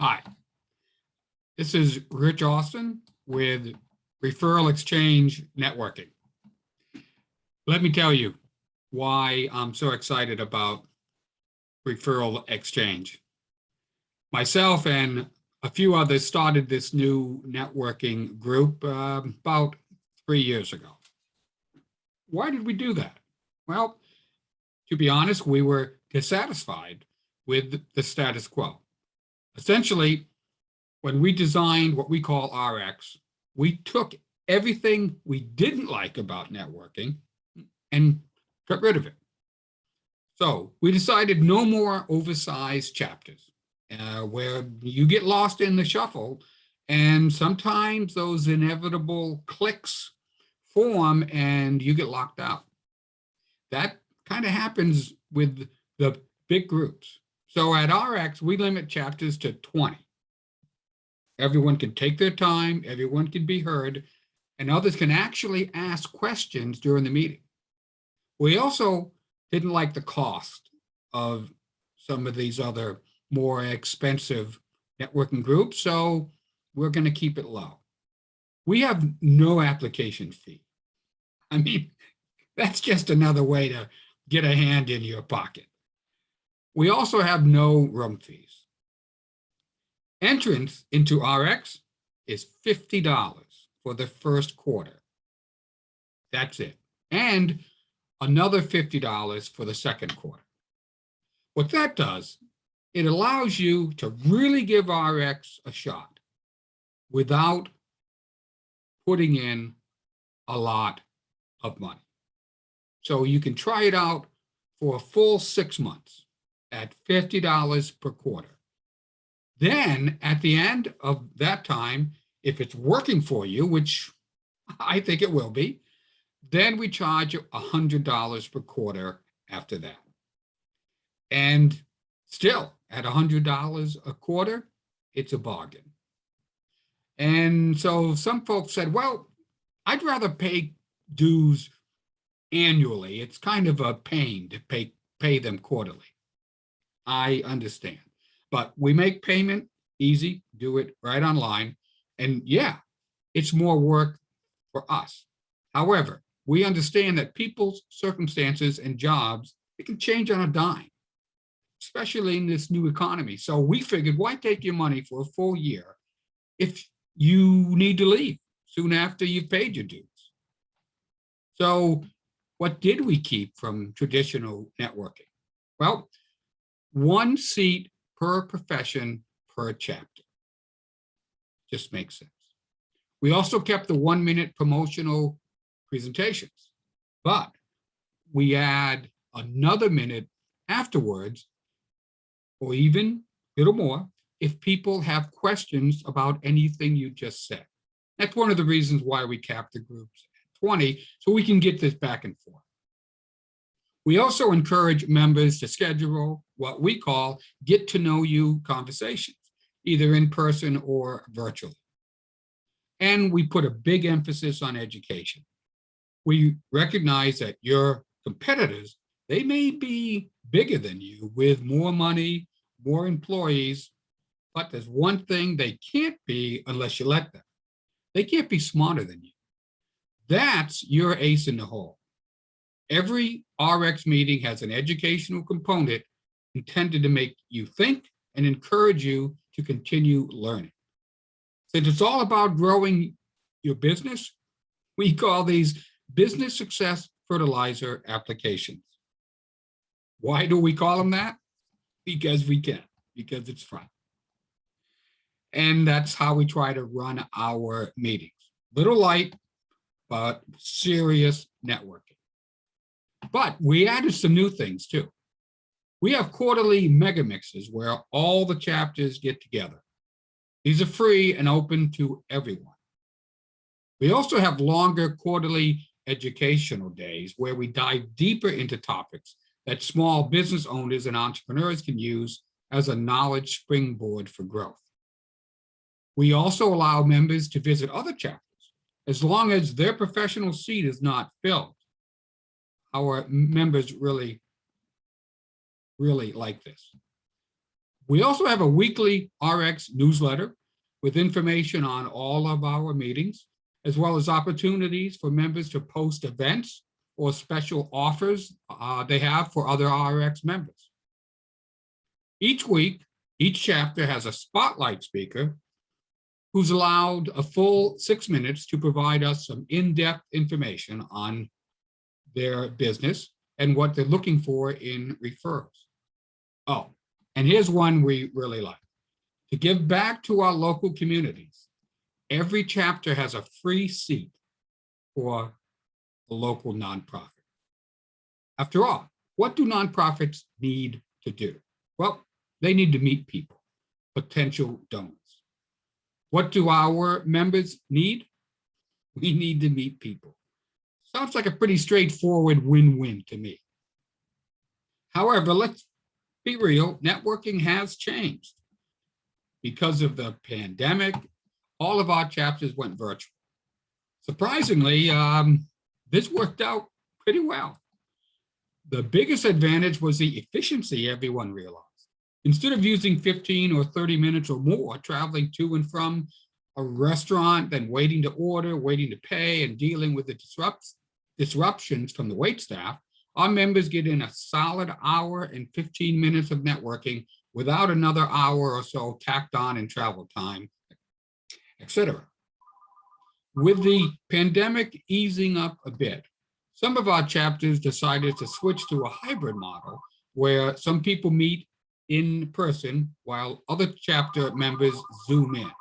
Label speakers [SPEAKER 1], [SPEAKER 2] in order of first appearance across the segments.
[SPEAKER 1] Hi, this is Rich Austin with Referral Exchange Networking. Let me tell you why I'm so excited about Referral Exchange. Myself and a few others started this new networking group about 3 years ago. Why did we do that? Well, to be honest, we were dissatisfied with the status quo. Essentially, when we designed what we call RX, we took everything we didn't like about networking and got rid of it. So we decided no more oversized chapters where you get lost in the shuffle, and sometimes those inevitable cliques form and you get locked out. That kind of happens with the big groups. So at RX, we limit chapters to 20. Everyone can take their time, everyone can be heard, and others can actually ask questions during the meeting. We also didn't like the cost of some of these other more expensive networking groups, so we're going to keep it low. We have no application fee. I mean, that's just another way to get a hand in your pocket. We also have no room fees. Entrance into RX is $50 for the first quarter. That's it. And another $50 for the second quarter. What that does, it allows you to really give RX a shot without putting in a lot of money. So you can try it out for a full 6 months at $50 per quarter. Then at the end of that time, if it's working for you, which I think it will be, then we charge you $100 per quarter after that. And still, at $100 a quarter, it's a bargain. And so some folks said, well, I'd rather pay dues annually. It's kind of a pain to pay them quarterly. I understand. But we make payment easy, do it right online. And yeah, it's more work for us. However, we understand that people's circumstances and jobs, it can change on a dime, especially in this new economy. So we figured, why take your money for a full year if you need to leave soon after you've paid your dues? So what did we keep from traditional networking? Well, 1 seat per profession per chapter. Just makes sense. We also kept the 1-minute promotional presentations, but we add another minute afterwards, or even a little more, if people have questions about anything you just said. That's one of the reasons why we capped the groups at 20, so we can get this back and forth. We also encourage members to schedule what we call get to know you conversations, either in person or virtually. And we put a big emphasis on education. We recognize that your competitors, they may be bigger than you with more money, more employees, but there's one thing they can't be unless you let them. They can't be smarter than you. That's your ace in the hole. Every RX meeting has an educational component intended to make you think and encourage you to continue learning. Since it's all about growing your business, we call these business success fertilizer applications. Why do we call them that? Because we can, because it's fun. And that's how we try to run our meetings. Little light, but serious networking. But we added some new things too. We have quarterly mega mixes where all the chapters get together. These are free and open to everyone. We also have longer quarterly educational days where we dive deeper into topics that small business owners and entrepreneurs can use as a knowledge springboard for growth. We also allow members to visit other chapters as long as their professional seat is not filled. Our members really like this. We also have a weekly RX newsletter with information on all of our meetings, as well as opportunities for members to post events or special offers they have for other RX members. Each week, each chapter has a spotlight speaker who's allowed a full 6 minutes to provide us some in-depth information on their business and what they're looking for in referrals. Oh, and here's one we really like. To give back to our local communities, every chapter has a free seat for a local nonprofit. After all, what do nonprofits need to do? Well, they need to meet people, potential donors. What do our members need? We need to meet people. Sounds like a pretty straightforward win-win to me. However, let's be real, networking has changed. Because of the pandemic, all of our chapters went virtual. Surprisingly, this worked out pretty well. The biggest advantage was the efficiency everyone realized. Instead of using 15 or 30 minutes or more traveling to and from a restaurant, then waiting to order, waiting to pay, and dealing with the disruptions from the wait staff, our members get in a solid hour and 15 minutes of networking without another hour or so tacked on in travel time, etc. With the pandemic easing up a bit, some of our chapters decided to switch to a hybrid model where some people meet in person while other chapter members Zoom in.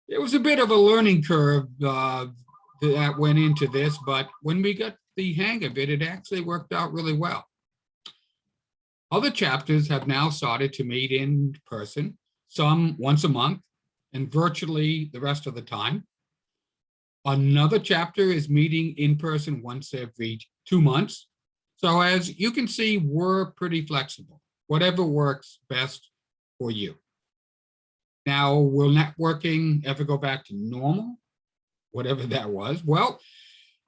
[SPEAKER 1] It was a bit of a learning curve that went into this, but when we got the hang of it, it actually worked out really well. Other chapters have now started to meet in person, some once a month and virtually the rest of the time. Another chapter is meeting in person once every 2 months. So as you can see, we're pretty flexible, whatever works best for you. Now, will networking ever go back to normal? Whatever that was. Well,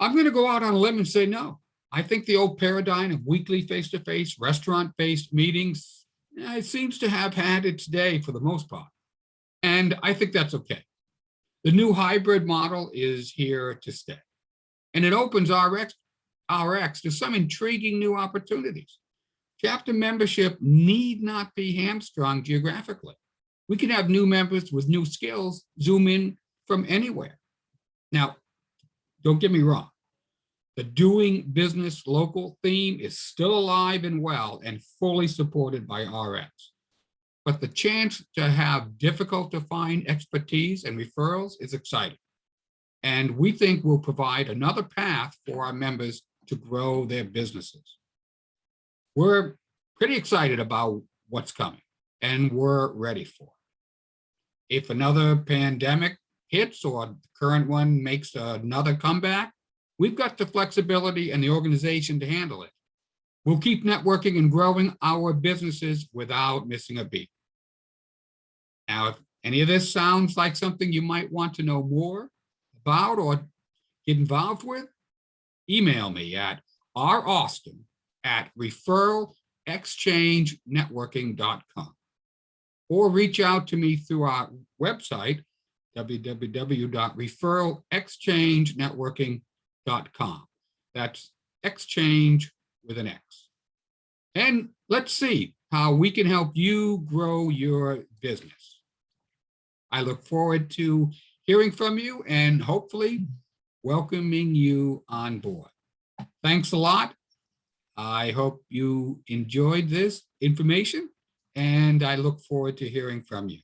[SPEAKER 1] I'm going to go out on a limb and say no. I think the old paradigm of weekly face-to-face restaurant-based meetings, it seems to have had its day for the most part. And I think that's okay. The new hybrid model is here to stay. And it opens RX to some intriguing new opportunities. Chapter membership need not be hamstrung geographically. We can have new members with new skills Zoom in from anywhere. Now, don't get me wrong. The doing business local theme is still alive and well and fully supported by RX. But the chance to have difficult to find expertise and referrals is exciting. And we think will provide another path for our members to grow their businesses. We're pretty excited about what's coming and we're ready for it. If another pandemic hits or the current one makes another comeback, we've got the flexibility and the organization to handle it. We'll keep networking and growing our businesses without missing a beat. Now, if any of this sounds like something you might want to know more about or get involved with, email me at raustin@referralxchangenetworking.com or reach out to me through our website, www.referralxchangenetworking.com. That's Xchange with an X. And let's see how we can help you grow your business. I look forward to hearing from you and hopefully welcoming you on board. Thanks a lot. I hope you enjoyed this information and I look forward to hearing from you.